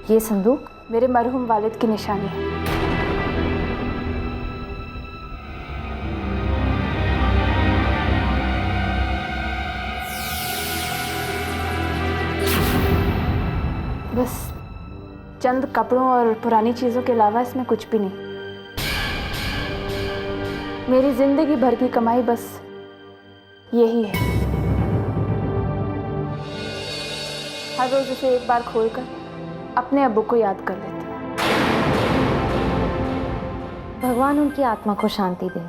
ये संदूक मेरे मरहूम वालिद की निशानी है। बस चंद कपड़ों और पुरानी चीजों के अलावा इसमें कुछ भी नहीं। मेरी जिंदगी भर की कमाई बस यही है। हर रोज इसे एक बार खोलकर अपने अब्बू को याद कर लेती हूँ। भगवान उनकी आत्मा को शांति दे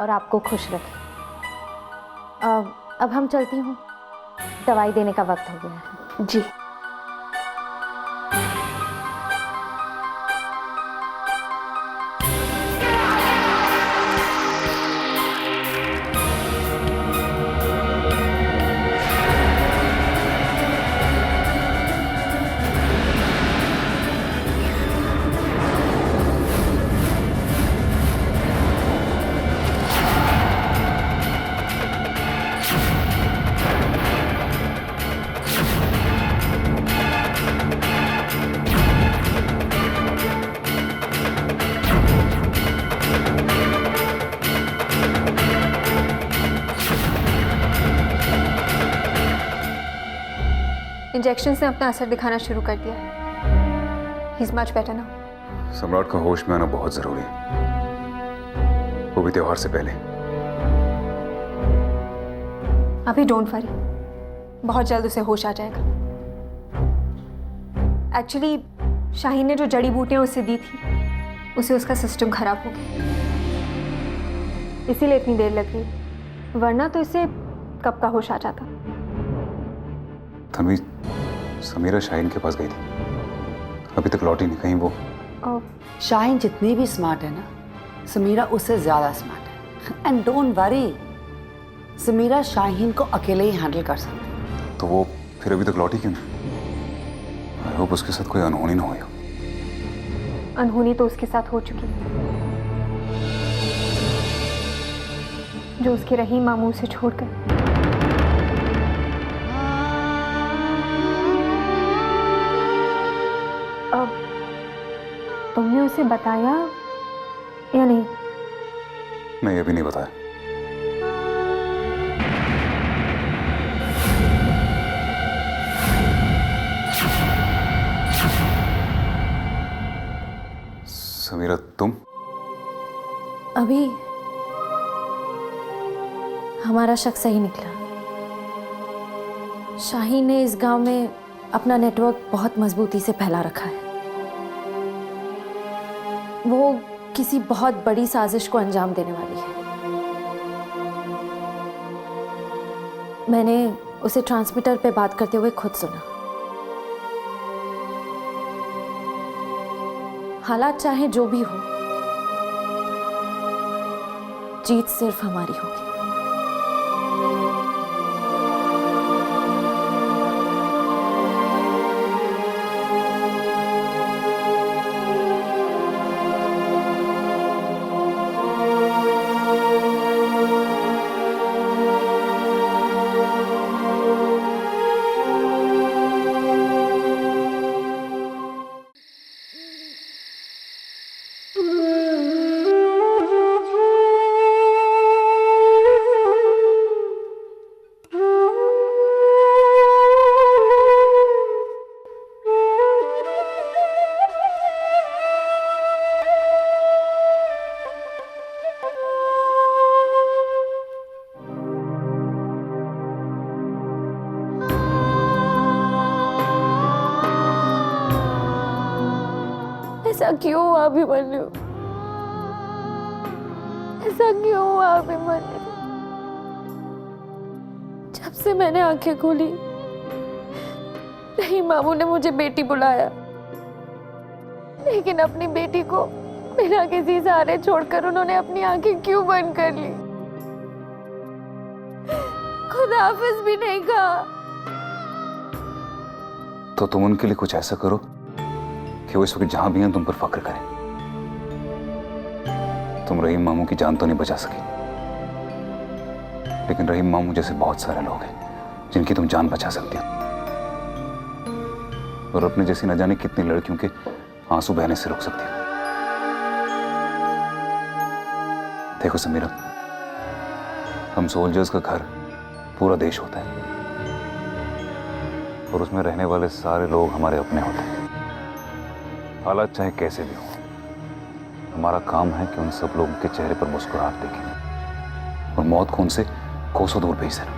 और आपको खुश रखे। अब हम चलती हूँ, दवाई देने का वक्त हो गया है। जी। इंजेक्शंस ने अपना असर दिखाना शुरू कर दिया है। He's much better now. सम्राट का होश में आना बहुत जरूरी है, वो भी त्योहार से पहले। अभी डोंट वरी, बहुत जल्द उसे होश आ जाएगा। एक्चुअली शाहीन ने जो जड़ी बूटियां उसे दी थी, उसे उसका सिस्टम खराब हो गया, इसीलिए इतनी देर लग गई, वरना तो इसे कब का होश आ जाता। तभी समीरा शाहीन के पास गई थी, अभी तक लौटी नहीं। कहीं वो शाहीन जितनी भी स्मार्ट है ना, समीरा उससे ज्यादा स्मार्ट है। And don't worry, Sameera Shaheen को अकेले ही हैंडल कर सकती है। तो वो फिर अभी तक लौटी क्यों नहीं? आई होप उसके साथ कोई अनहोनी ना हुई हो। अनहोनी तो उसके साथ हो चुकी है, जो उसके रहीम मामू से छोड़कर। अब तुमने उसे बताया या नहीं? नहीं, अभी नहीं बताया। समीरा, तुम? अभी हमारा शक सही निकला। शाहीन ने इस गांव में अपना नेटवर्क बहुत मजबूती से फैला रखा है। वो किसी बहुत बड़ी साजिश को अंजाम देने वाली है। मैंने उसे ट्रांसमीटर पे बात करते हुए खुद सुना। हालात चाहे जो भी हो, जीत सिर्फ हमारी होगी। ऐसा क्यों हुआ अभिमन्यु? ऐसा क्यों हुआ अभिमन्यु? जब से मैंने आंखें खोली, नहीं मामू ने मुझे बेटी बुलाया, लेकिन अपनी बेटी को बिना किसी सहारे छोड़कर उन्होंने अपनी आंखें क्यों बंद कर ली? खुदा हाफिज भी नहीं कहा। तो तुम उनके लिए कुछ ऐसा करो कि वो इस वक्त जहां भी हैं तुम पर फक्र करें। तुम रहीम मामू की जान तो नहीं बचा सकी, लेकिन रहीम मामू जैसे बहुत सारे लोग हैं जिनकी तुम जान बचा सकती हो। और अपने जैसी न जाने कितनी लड़कियों के आंसू बहने से रोक सकती है। देखो समीरा, हम सोल्जर्स का घर पूरा देश होता है और उसमें रहने वाले सारे लोग हमारे अपने होते हैं। हालात चाहे कैसे भी हो, हमारा काम है कि उन सब लोगों के चेहरे पर मुस्कुराहट देखें और मौत को उनसे कोसों दूर भेज देना।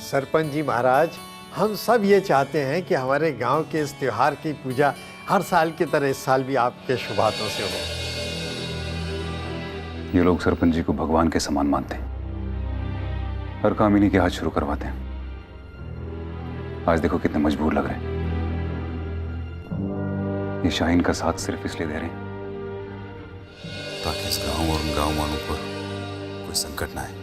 सरपंच जी महाराज, हम सब ये चाहते हैं कि हमारे गांव के इस त्योहार की पूजा हर साल की तरह इस साल भी आपके शुभ हाथों से हो। ये लोग सरपंच जी को भगवान के समान मानते हैं। हर काम इन्हीं के हाथ शुरू करवाते हैं। आज देखो कितने मजबूर लग रहे हैं। ये शाहीन का साथ सिर्फ इसलिए दे रहे हैं ताकि इस गांव और उन गांव वालों पर कोई संकट ना आए।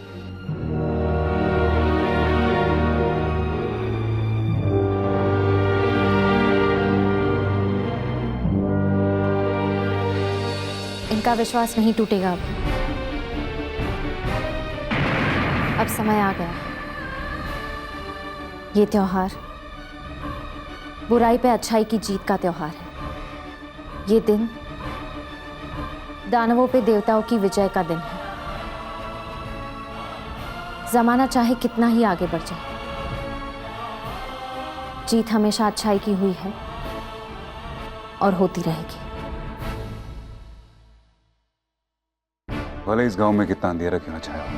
इनका विश्वास नहीं टूटेगा अब समय आ गया। ये त्योहार बुराई पे अच्छाई की जीत का त्योहार है। ये दिन दानवों पे देवताओं की विजय का दिन है। जमाना चाहे कितना ही आगे बढ़ जाए, जीत हमेशा अच्छाई की हुई है और होती रहेगी। भले इस गांव में कितना अंधेरा क्यों न छाया हो,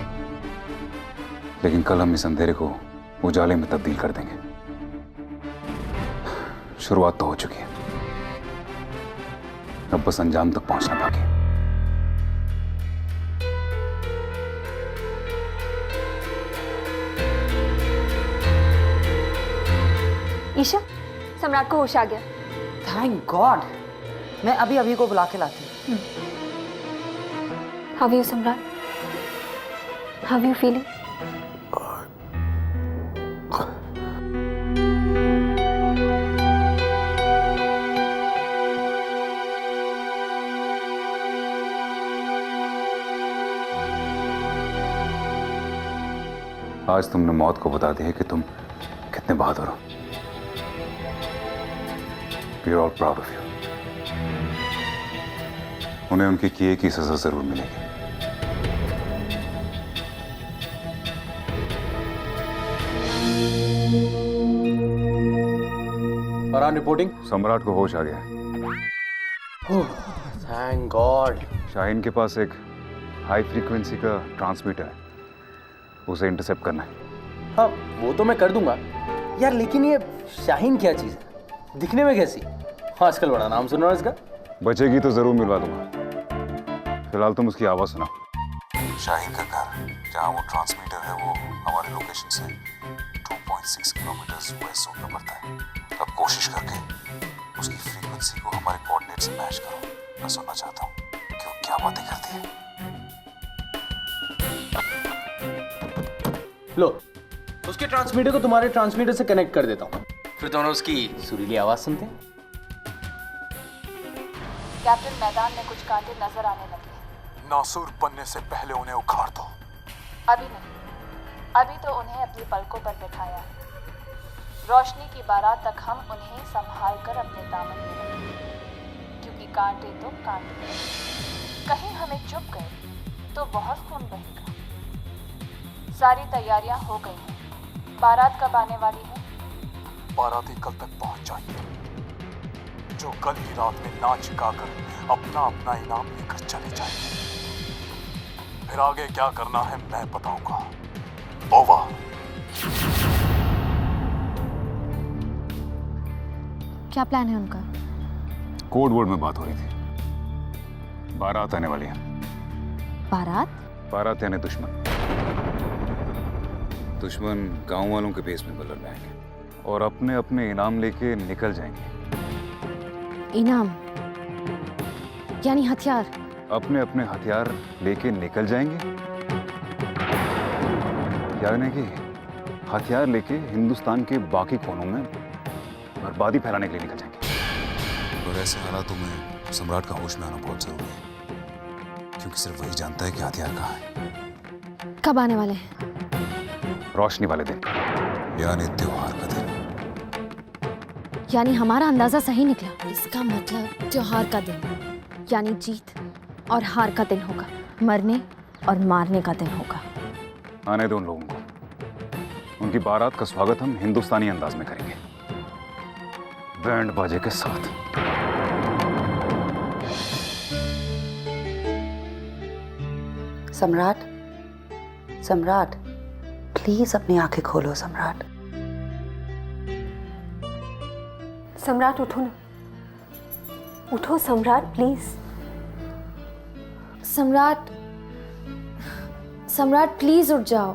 लेकिन कल हम इस अंधेरे को उजाले में तब्दील कर देंगे। शुरुआत तो हो चुकी है, अब बस अंजाम तक पहुंचना बाकी है। ईशा, सम्राट को होश आ गया। Thank God. मैं अभी अभी को बुला के लाती हूँ। How are you, सम्राट? How are you feeling? आज तुमने मौत को बता दिया कि तुम कितने बहादुर हो। We are all proud of you. उन्हें उनके किए की सजा जरूर मिलेगी। फरहान रिपोर्टिंग। सम्राट को होश आ गया। Thank God. शाहीन के पास एक हाई फ्रीक्वेंसी का ट्रांसमीटर है, उसे इंटरसेप्ट करना है। हाँ, वो तो मैं कर दूंगा यार, लेकिन ये शाहीन क्या चीज़ है? दिखने में कैसी? आजकल बड़ा नाम सुन रहा है इसका। बचेगी तो जरूर मिलवा दूंगा। फिलहाल तुम उसकी आवाज सुना। शाहीन का घर जहाँ वो ट्रांसमीटर है वो हमारे लोकेशन से 2.6 किलोमीटर वेस्ट जोन में पड़ता है। अब कोशिश करके उसकी फ्रीक्वेंसी को हमारे कोऑर्डिनेट से मैच करो। मैं सुनना चाहता हूँ कि वो क्या बातें करती है। लो, उसके ट्रांसमीटर को तुम्हारे ट्रांसमीटर से कनेक्ट कर देता हूँ, फिर दोनों उसकी सुरीली आवाज सुनते हैं। कैप्टन, मैदान में कुछ कांटे नजर आने लगे। नासूर बनने से पहले उन्हें उखाड़ दो। अभी नहीं, अभी तो उन्हें अपनी पलकों पर बिठाया है। रोशनी की बारात तक हम उन्हें संभाल कर अपने दामन में रखेंगे, क्योंकि कांटे तो कांटे हैं। कहीं हमें चुप गए तो बहुत खून बहेगा। सारी तैयारियां हो गई हैं। बारात कब आने वाली है? बाराती कल तक पहुंच जाएंगे, जो कल ही रात में नाच गाकर अपना अपना इनाम लेकर चले जाएंगे। फिर आगे क्या करना है मैं बताऊंगा। ओवर। क्या प्लान है उनका? कोड वर्ड में बात हो रही थी। बारात आने वाली है। बारात? बारात यानी दुश्मन। दुश्मन गांव वालों के बेस में बदल में आएंगे और अपने अपने इनाम लेके निकल जाएंगे। इनाम यानी हथियार? अपने अपने हथियार लेके निकल जाएंगे, यानी कि हथियार लेके हिंदुस्तान के बाकी कोनों में बर्बादी फैलाने के लिए निकल जाएंगे। और ऐसे हालातों में सम्राट का होश में आना बहुत जरूरी है, क्योंकि सिर्फ वही जानता है कि हथियार कहाँ है। कब आने वाले हैं? रोशनी वाले दिन, यानी त्योहार का दिन। यानी हमारा अंदाजा सही निकला। इसका मतलब त्योहार का दिन, यानी जीत और हार का दिन होगा, मरने और मारने का दिन होगा। आने दो उन लोगों को। उनकी बारात का स्वागत हम हिंदुस्तानी अंदाज में करेंगे, बैंड बाजे के साथ। सम्राट, सम्राट, प्लीज अपनी आंखें खोलो सम्राट। सम्राट उठो ना, उठो सम्राट प्लीज। सम्राट, सम्राट प्लीज उठ जाओ।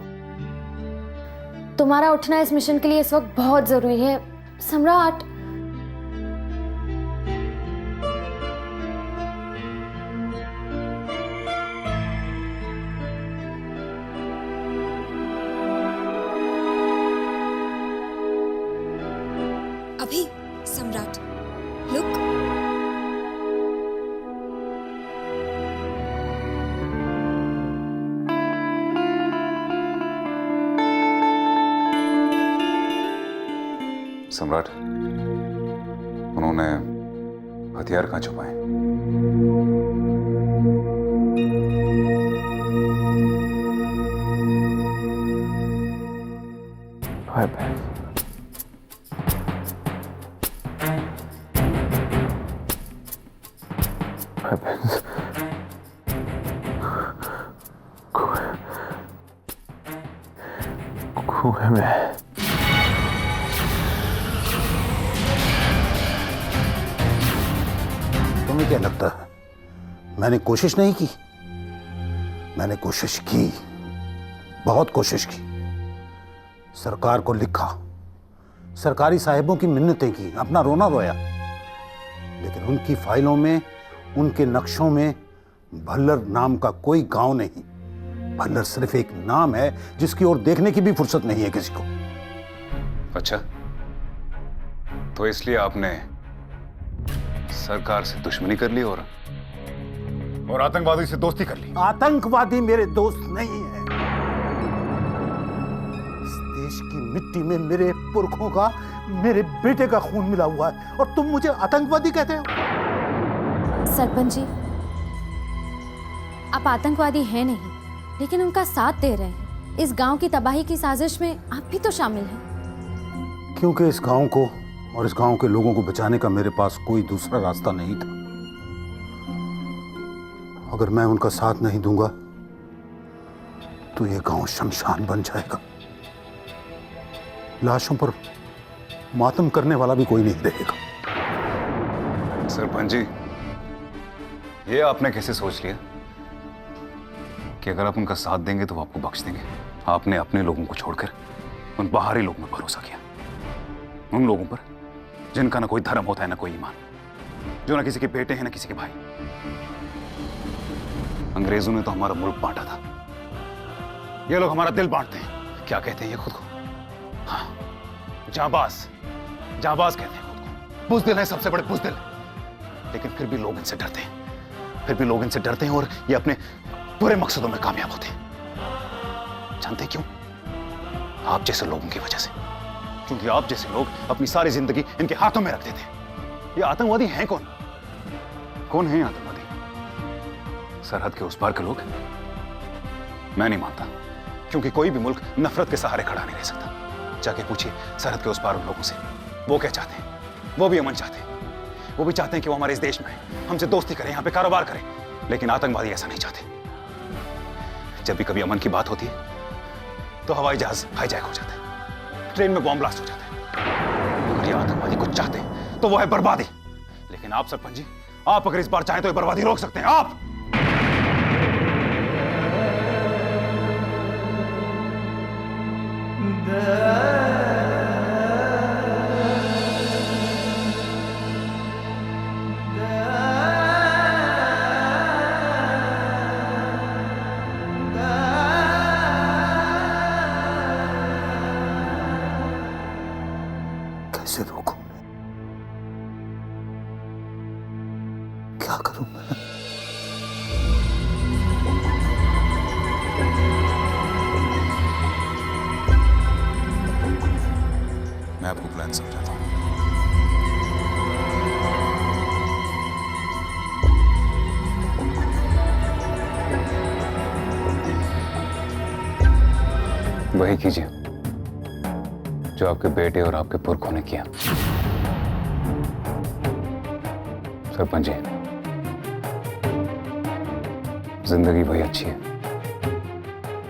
तुम्हारा उठना इस मिशन के लिए इस वक्त बहुत जरूरी है। सम्राट। अभी सम्राट लुक। सम्राट, उन्होंने हथियार कहाँ छुपाए? हाय बहन। हाय बहन। कुएं में। तुम्हें क्या लगता है मैंने कोशिश नहीं की? मैंने कोशिश की, बहुत कोशिश की। सरकार को लिखा, सरकारी साहिबों की मिन्नतें की, अपना रोना रोया, लेकिन उनकी फाइलों में, उनके नक्शों में भल्लर नाम का कोई गांव नहीं। भल्लर सिर्फ एक नाम है जिसकी ओर देखने की भी फुर्सत नहीं है किसी को। अच्छा, तो इसलिए आपने सरकार से दुश्मनी कर ली और आतंकवादी से दोस्ती कर ली? आतंकवादी मेरे दोस्त नहीं है। इस देश की मिट्टी में मेरे पुरखों का, मेरे बेटे का खून मिला हुआ है और तुम मुझे आतंकवादी कहते हो? सरपंच जी, आप आतंकवादी हैं नहीं, लेकिन उनका साथ दे रहे हैं। इस गांव की तबाही की साजिश में आप भी तो शामिल हैं। क्योंकि इस गांव को और इस गांव के लोगों को बचाने का मेरे पास कोई दूसरा रास्ता नहीं था। अगर मैं उनका साथ नहीं दूंगा तो ये गांव शमशान बन जाएगा। लाशों पर मातम करने वाला भी कोई नहीं रहेगा। सरपंच जी, ये आपने कैसे सोच लिया कि अगर आप उनका साथ देंगे तो वो आपको बख्श देंगे? आपने अपने लोगों को छोड़कर उन बाहरी लोगों पर भरोसा किया, उन लोगों पर जिनका ना कोई धर्म होता है ना कोई ईमान, जो ना किसी के बेटे हैं ना किसी के भाई। अंग्रेजों ने तो हमारा मुल्क बांटा था, ये लोग हमारा दिल बांटते हैं। क्या कहते हैं ये खुद को? हाँ, जाबाज, जाबाज कहते हैं खुद को। बुज़दिल है, सबसे बड़े बुज़दिल। लेकिन फिर भी लोग इनसे डरते हैं, फिर भी लोग इनसे डरते हैं और ये अपने बुरे मकसदों में कामयाब होते हैं। जानते क्यों? आप जैसे लोगों की वजह से। क्योंकि आप जैसे लोग अपनी सारी जिंदगी इनके हाथों में रखते थे। ये आतंकवादी हैं कौन? कौन है आतंकवादी? सरहद के उस पार के लोग? मैं नहीं मानता, क्योंकि कोई भी मुल्क नफरत के सहारे खड़ा नहीं रह सकता। जाके पूछिए सरहद के उस पार उन लोगों से, वो क्या चाहते हैं। वो भी अमन चाहते हैं, वो भी चाहते हैं कि वो हमारे इस देश में आए, हमसे दोस्ती करें, यहाँ पे कारोबार करें। लेकिन आतंकवादी ऐसा नहीं चाहते। जब भी कभी अमन की बात होती है तो हवाई जहाज हाईजैक हो जाता है, ट्रेन में बॉम्ब ब्लास्ट हो जाता है। अगर ये आतंकवादी कुछ चाहते हैं तो वो है बर्बादी। लेकिन लेकिन आप सरपंच जी, आप अगर इस बार चाहें तो ये बर्बादी रोक सकते हैं। आप कैसे रोकूं? क्या करूं मैं? मैं आपको प्लान समझाता हूँ। वही कीजिए जो आपके बेटे और आपके पुरखों ने किया। सरपंच जी, जिंदगी वही अच्छी है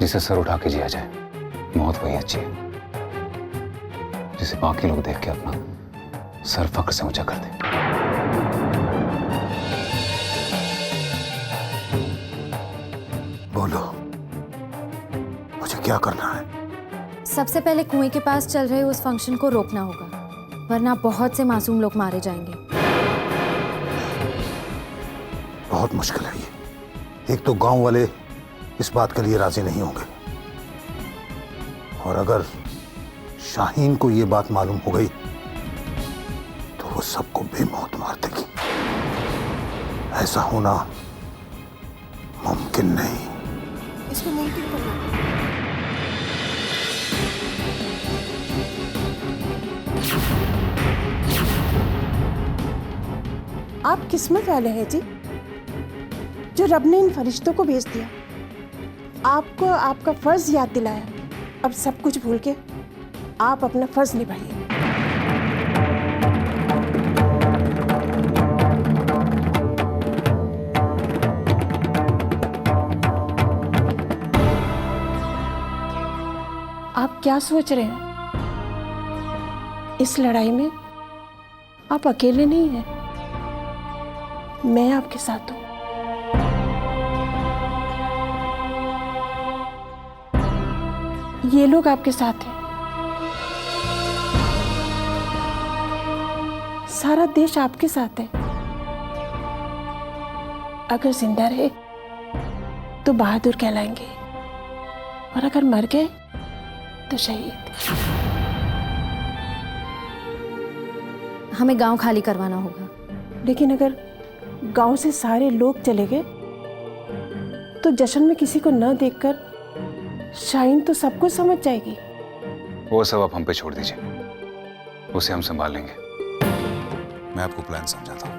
जिसे सर उठा के जिया जाए। मौत वही अच्छी है जिसे बाकी लोग देख के अपना सर फख्र से ऊंचा कर दे। बोलो, मुझे क्या करना है? सबसे पहले कुएं के पास चल रहे उस फंक्शन को रोकना होगा, वरना बहुत से मासूम लोग मारे जाएंगे। बहुत मुश्किल है ये। एक तो गांव वाले इस बात के लिए राजी नहीं होंगे, और अगर शाहीन को ये बात मालूम हो गई तो वो सबको बेमौत मार देगी। ऐसा होना मुमकिन नहीं। इसको मुमकिन करना। आप किस्मत वाले हैं जी, जो रब ने इन फरिश्तों को भेज दिया, आपको आपका फर्ज याद दिलाया। अब सब कुछ भूल के आप अपना फर्ज निभाइए। आप क्या सोच रहे हैं? इस लड़ाई में आप अकेले नहीं हैं, मैं आपके साथ हूं। ये लोग आपके साथ हैं। सारा देश आपके साथ है। अगर जिंदा रहे तो बहादुर कहलाएंगे, और अगर मर गए तो शहीद। हमें गांव खाली करवाना होगा। लेकिन अगर गांव से सारे लोग चले गए तो जश्न में किसी को न देखकर शाहीन तो सब कुछ समझ जाएगी। वो सब आप हम पे छोड़ दीजिए, उसे हम संभाल लेंगे। मैं आपको प्लान समझाता हूँ।